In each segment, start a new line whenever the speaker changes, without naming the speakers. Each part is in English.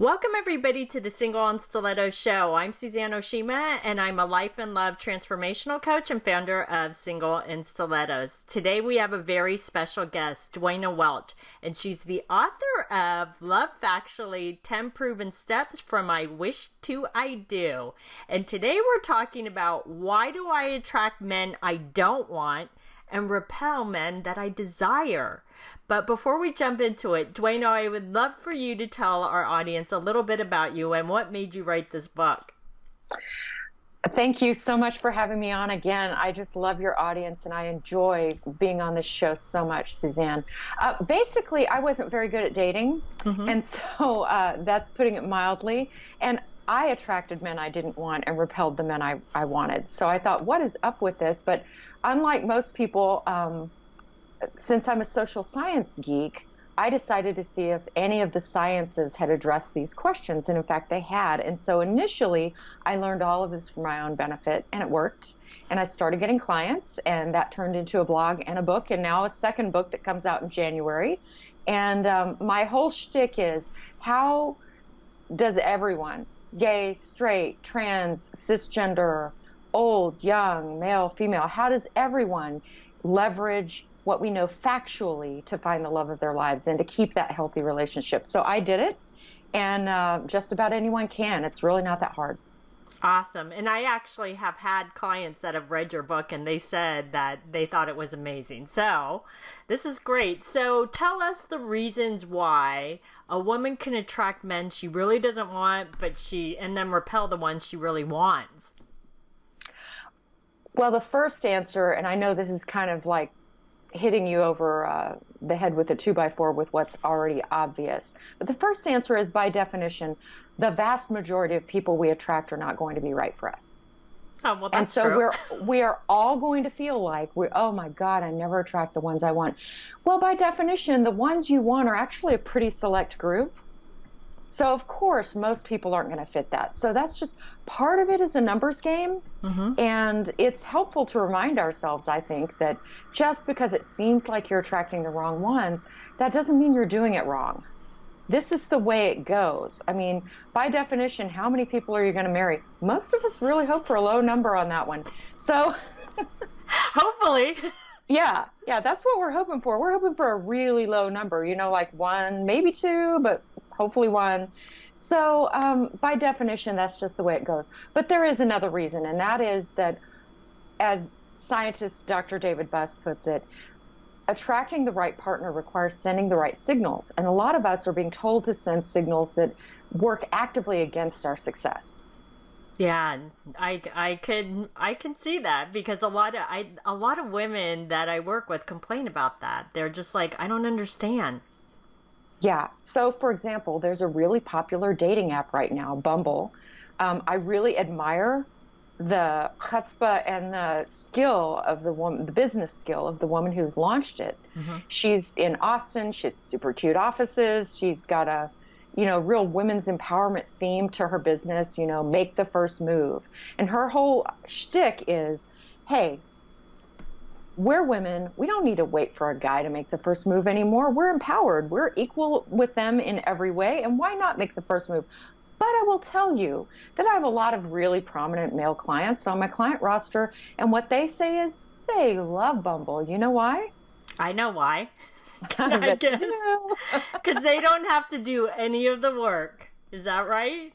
Welcome, everybody, to the Single on Stiletto Show. I'm Suzanne Oshima, and I'm a life and love transformational coach and founder of Single in Stilettos. Today, we have a very special guest, Duana Welch, and she's the author of Love Factually, 10 Proven Steps from I Wish to I Do. And today, we're talking about why do I attract men I don't want and repel men that I desire. But before we jump into it, Duana, I would love for you to tell our audience a little bit about you and what made you write this book.
Thank you so much for having me on again. I just love your audience and I enjoy being on this show so much, Suzanne. Basically, I wasn't very good at dating, and so that's putting it mildly. And I attracted men I didn't want and repelled the men I wanted. So I thought, what is up with this? But unlike most people, since I'm a social science geek, I decided to see if any of the sciences had addressed these questions. And in fact, they had. And so initially, I learned all of this for my own benefit, and it worked. And I started getting clients, and that turned into a blog and a book, and now a second book that comes out in January. And my whole shtick is, how does everyone, gay, straight, trans, cisgender, old, young, male, female, how does everyone leverage what we know factually to find the love of their lives and to keep that healthy relationship? So I did it, and just about anyone can. It's really not that hard.
Awesome. And I actually have had clients that have read your book and they said that they thought it was amazing. So this is great. So tell us the reasons why a woman can attract men she really doesn't want, and then repel the ones she really wants.
Well, the first answer, and I know this is kind of like hitting you over the head with a 2x4 with what's already obvious. But the first answer is, by definition, the vast majority of people we attract are not going to be right for us.
Oh, well, that's
and so
true.
we are all going to feel like, oh my God, I never attract the ones I want. Well, by definition, the ones you want are actually a pretty select group. So of course, most people aren't going to fit that. So that's just part of it is a numbers game. And it's helpful to remind ourselves, I think, that just because it seems like you're attracting the wrong ones, that doesn't mean you're doing it wrong. This is the way it goes. I mean, by definition, how many people are you going to marry? Most of us really hope for a low number on that one. So
hopefully.
Yeah, that's what we're hoping for. We're hoping for a really low number, like one, maybe two, but hopefully one. So by definition, that's just the way it goes. But there is another reason, and that is that, as scientist Dr. David Buss puts it, attracting the right partner requires sending the right signals. And a lot of us are being told to send signals that work actively against our success.
Yeah, I can see that, because a lot of women that I work with complain about that. They're just like, I don't understand.
Yeah. So, for example, there's a really popular dating app right now, Bumble. I really admire the chutzpah and the skill of the woman, the business skill of the woman who's launched it. She's in Austin. She has super cute offices. She's got a real women's empowerment theme to her business, make the first move. And her whole shtick is, hey, we're women. We don't need to wait for a guy to make the first move anymore. We're empowered. We're equal with them in every way. And why not make the first move? But I will tell you that I have a lot of really prominent male clients on my client roster. And what they say is they love Bumble. You know why?
I know why.
I guess.
Because they don't have to do any of the work. Is that right?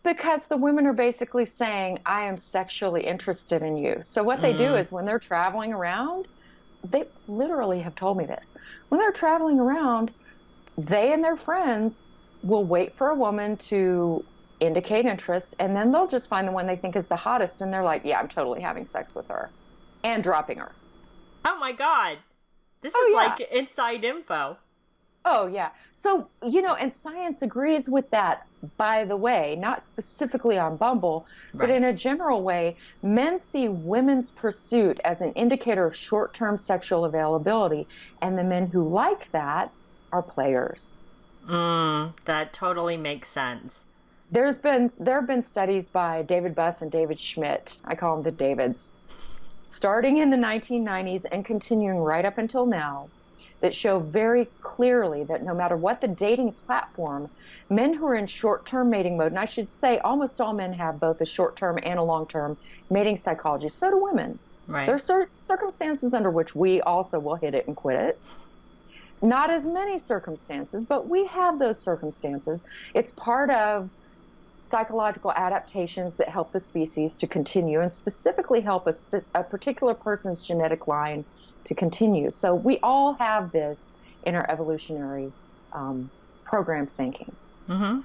Because the women are basically saying, I am sexually interested in you. So what they do is, when they're traveling around, they literally have told me this. When they're traveling around, they and their friends will wait for a woman to indicate interest, and then they'll just find the one they think is the hottest, and they're like, yeah, I'm totally having sex with her and dropping her.
Oh my God. This is like inside info.
Oh, yeah. So, and science agrees with that, by the way, not specifically on Bumble, but in a general way. Men see women's pursuit as an indicator of short-term sexual availability, and the men who like that are players.
That totally makes sense.
There have been studies by David Buss and David Schmidt. I call them the Davids. Starting in the 1990s and continuing right up until now, that show very clearly that no matter what the dating platform, men who are in short-term mating mode, and I should say almost all men have both a short-term and a long-term mating psychology. So do women.
Right.
There are circumstances under which we also will hit it and quit it. Not as many circumstances, but we have those circumstances. It's part of psychological adaptations that help the species to continue and specifically help a particular person's genetic line to continue. So we all have this in our evolutionary program thinking. Mm-hmm.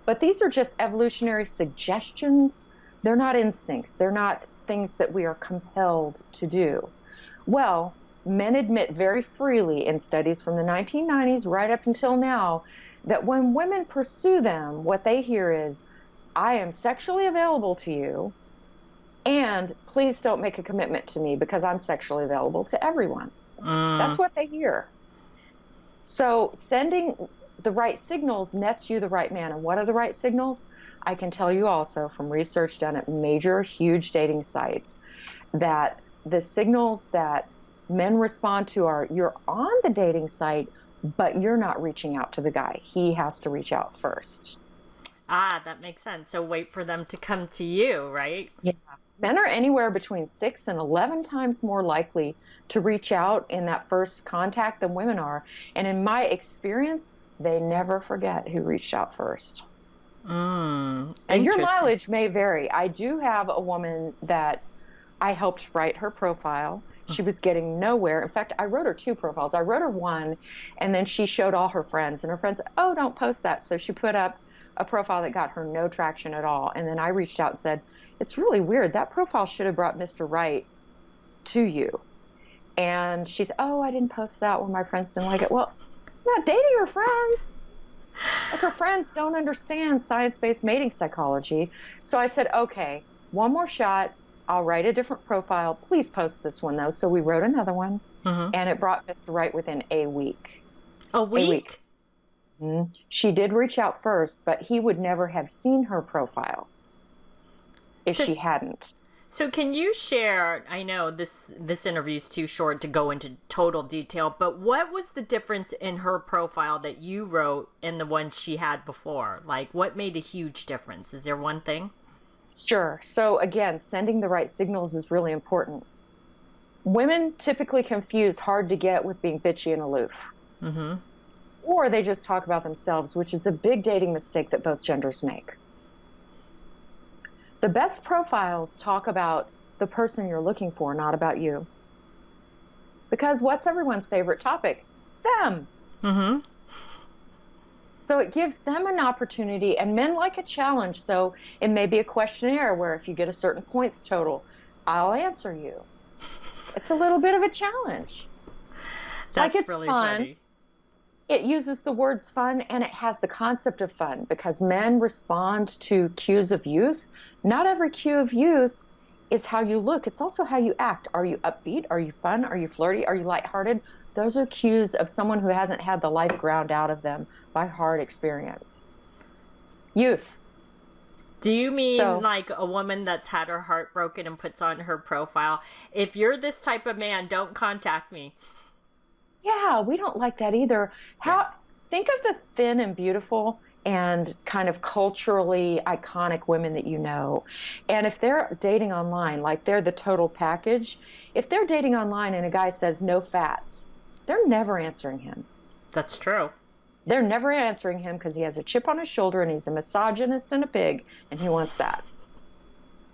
But these are just evolutionary suggestions. They're not instincts. They're not things that we are compelled to do. Well, men admit very freely in studies from the 1990s right up until now that when women pursue them, what they hear is, I am sexually available to you, and please don't make a commitment to me because I'm sexually available to everyone. That's what they hear. So sending the right signals nets you the right man. And what are the right signals? I can tell you also from research done at major, huge dating sites that the signals that men respond to are, you're on the dating site, but you're not reaching out to the guy. He has to reach out first.
Ah, that makes sense. So wait for them to come to you, right?
Yeah. Men are anywhere between 6 and 11 times more likely to reach out in that first contact than women are. And in my experience, they never forget who reached out first. And your mileage may vary. I do have a woman that I helped write her profile. She was getting nowhere. In fact, I wrote her 2 profiles. I wrote her one, and then she showed all her friends. And her friends said, oh, don't post that. So she put up a profile that got her no traction at all. And then I reached out and said, it's really weird. That profile should have brought Mr. Right to you. And she said, oh, I didn't post that one. My friends didn't like it. Well, I'm not dating her friends. Like, her friends don't understand science-based mating psychology. So I said, okay, one more shot. I'll write a different profile. Please post this one, though. So we wrote another one, and it brought Mr. Right within a week.
A week?
Mm-hmm. She did reach out first, but he would never have seen her profile if she hadn't.
So can you share, I know this interview is too short to go into total detail, but what was the difference in her profile that you wrote and the one she had before? Like, what made a huge difference? Is there one thing?
Sure. So again, sending the right signals is really important. Women typically confuse hard to get with being bitchy and aloof. Mm-hmm. Or they just talk about themselves, which is a big dating mistake that both genders make. The best profiles talk about the person you're looking for, not about you. Because what's everyone's favorite topic? Them. Mm-hmm. So it gives them an opportunity, and men like a challenge. So it may be a questionnaire where if you get a certain points total, I'll answer you. It's a little bit of a challenge.
That's
like, it's
really
fun.
Funny.
It uses the words fun, and it has the concept of fun because men respond to cues of youth. Not every cue of youth is how you look. It's also how you act. Are you upbeat? Are you fun? Are you flirty? Are you lighthearted? Those are cues of someone who hasn't had the life ground out of them by hard experience. Youth.
Do you mean like a woman that's had her heart broken and puts on her profile, if you're this type of man, don't contact me?
Yeah, we don't like that either. Think of the thin and beautiful and kind of culturally iconic women that you know. And if they're dating online, like they're the total package, if they're dating online and a guy says no fats, they're never answering him.
That's true.
They're never answering him because he has a chip on his shoulder and he's a misogynist and a pig and he wants that.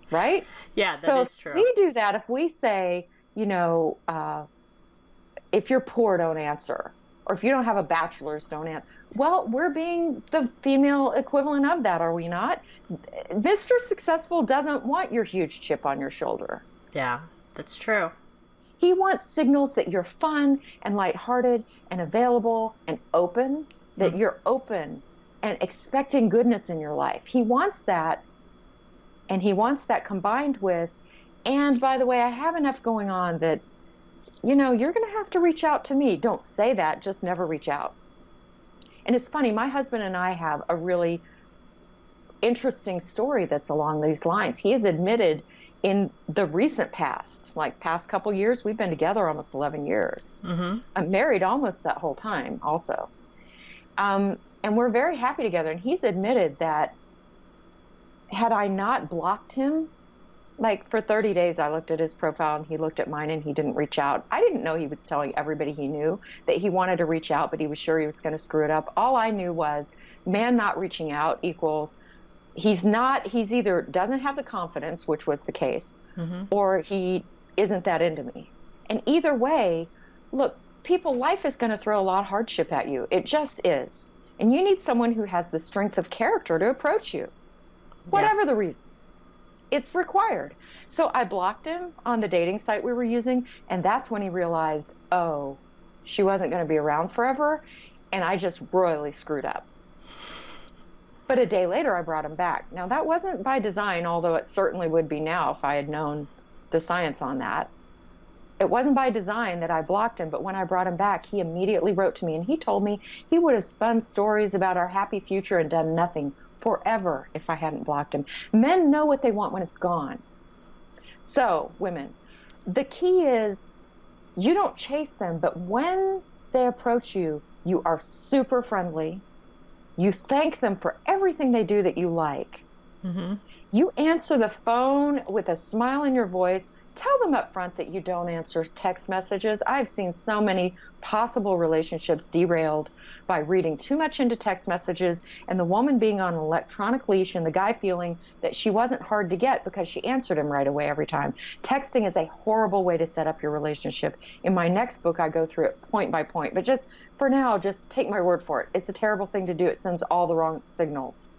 Right?
Yeah, that is true.
So if we do that, if we say, if you're poor, don't answer. Or if you don't have a bachelor's, don't answer. Well, we're being the female equivalent of that, are we not? Mr. Successful doesn't want your huge chip on your shoulder.
Yeah, that's true.
He wants signals that you're fun and lighthearted and available and open, that you're open and expecting goodness in your life. He wants that, and he wants that combined with, and by the way, I have enough going on that you're going to have to reach out to me. Don't say that, just never reach out. And it's funny, my husband and I have a really interesting story that's along these lines. He has admitted in the recent past, like past couple years, we've been together almost 11 years. I'm married almost that whole time also. And we're very happy together. And he's admitted that had I not blocked him, like for 30 days, I looked at his profile and he looked at mine and he didn't reach out. I didn't know he was telling everybody he knew that he wanted to reach out, but he was sure he was going to screw it up. All I knew was man not reaching out equals he's either doesn't have the confidence, which was the case, or he isn't that into me. And either way, look, life is going to throw a lot of hardship at you. It just is. And you need someone who has the strength of character to approach you, whatever the reason. It's required. So I blocked him on the dating site we were using, and that's when he realized, oh, she wasn't going to be around forever, and I just royally screwed up. But a day later, I brought him back. Now, that wasn't by design, although it certainly would be now if I had known the science on that. It wasn't by design that I blocked him, but when I brought him back, he immediately wrote to me, and he told me he would have spun stories about our happy future and done nothing forever if I hadn't blocked him. Men know what they want when it's gone. So, women, the key is you don't chase them, but when they approach you, you are super friendly. You thank them for everything they do that you like. You answer the phone with a smile in your voice. Tell them up front that you don't answer text messages. I've seen so many possible relationships derailed by reading too much into text messages and the woman being on an electronic leash and the guy feeling that she wasn't hard to get because she answered him right away every time. Texting is a horrible way to set up your relationship. In my next book, I go through it point by point. But just for now, just take my word for it. It's a terrible thing to do. It sends all the wrong signals.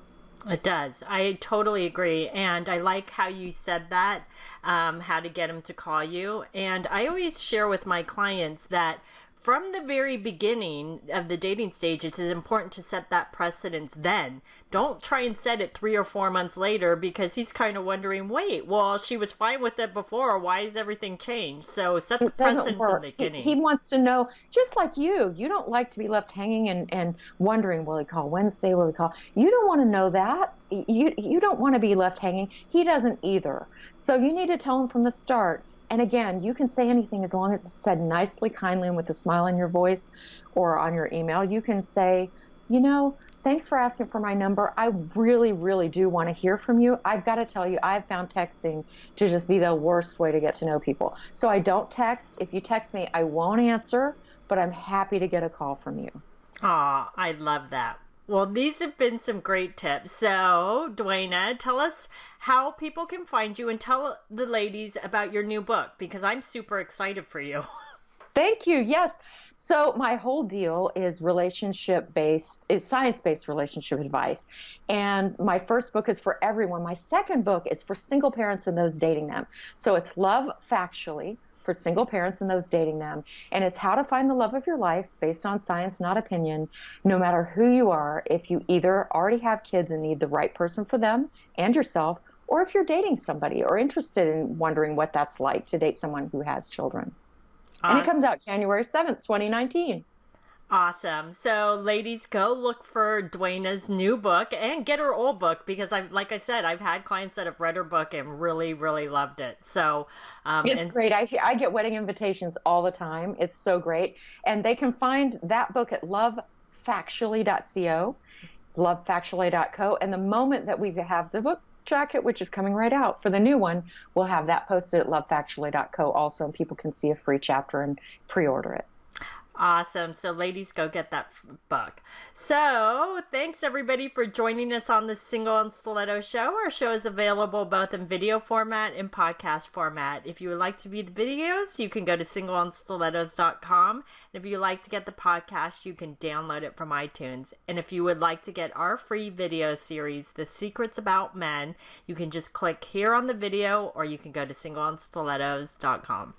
It does. I totally agree. And I like how you said that, how to get him to call you. And I always share with my clients that from the very beginning of the dating stage, it's important to set that precedence then. Don't try and set it 3 or 4 months later because he's kind of wondering, wait, well, she was fine with it before. Why has everything changed? So set the precedent from the beginning.
He wants to know, just like you don't like to be left hanging and wondering, will he call Wednesday? Will he call? You don't want to know that. You don't want to be left hanging. He doesn't either. So you need to tell him from the start. And again, you can say anything as long as it's said nicely, kindly, and with a smile in your voice or on your email. You can say, thanks for asking for my number. I really, really do want to hear from you. I've got to tell you, I've found texting to just be the worst way to get to know people. So I don't text. If you text me, I won't answer, but I'm happy to get a call from you.
Aw, I love that. Well, these have been some great tips. So, Duana, tell us how people can find you and tell the ladies about your new book, because I'm super excited for you.
Thank you. Yes. So my whole deal is science-based relationship advice. And my first book is for everyone. My second book is for single parents and those dating them. So it's Love Factually for single parents and those dating them. And it's how to find the love of your life based on science, not opinion, no matter who you are, if you either already have kids and need the right person for them and yourself, or if you're dating somebody or interested in wondering what that's like to date someone who has children. And it comes out January 7th, 2019.
Awesome. So, ladies, go look for Duana's new book and get her old book because, like I said, I've had clients that have read her book and really, really loved it. So,
it's great. I get wedding invitations all the time. It's so great. And they can find that book at lovefactually.co, lovefactually.co. And the moment that we have the book jacket, which is coming right out for the new one, we'll have that posted at lovefactually.co also, and people can see a free chapter and pre-order it.
Awesome. So ladies, go get that book. So thanks everybody for joining us on the Single and Stiletto Show. Our show is available both in video format and podcast format. If you would like to view the videos, you can go to singleandstilettos.com. And if you would like to get the podcast, you can download it from iTunes. And if you would like to get our free video series, The Secrets About Men, you can just click here on the video or you can go to singleandstilettos.com.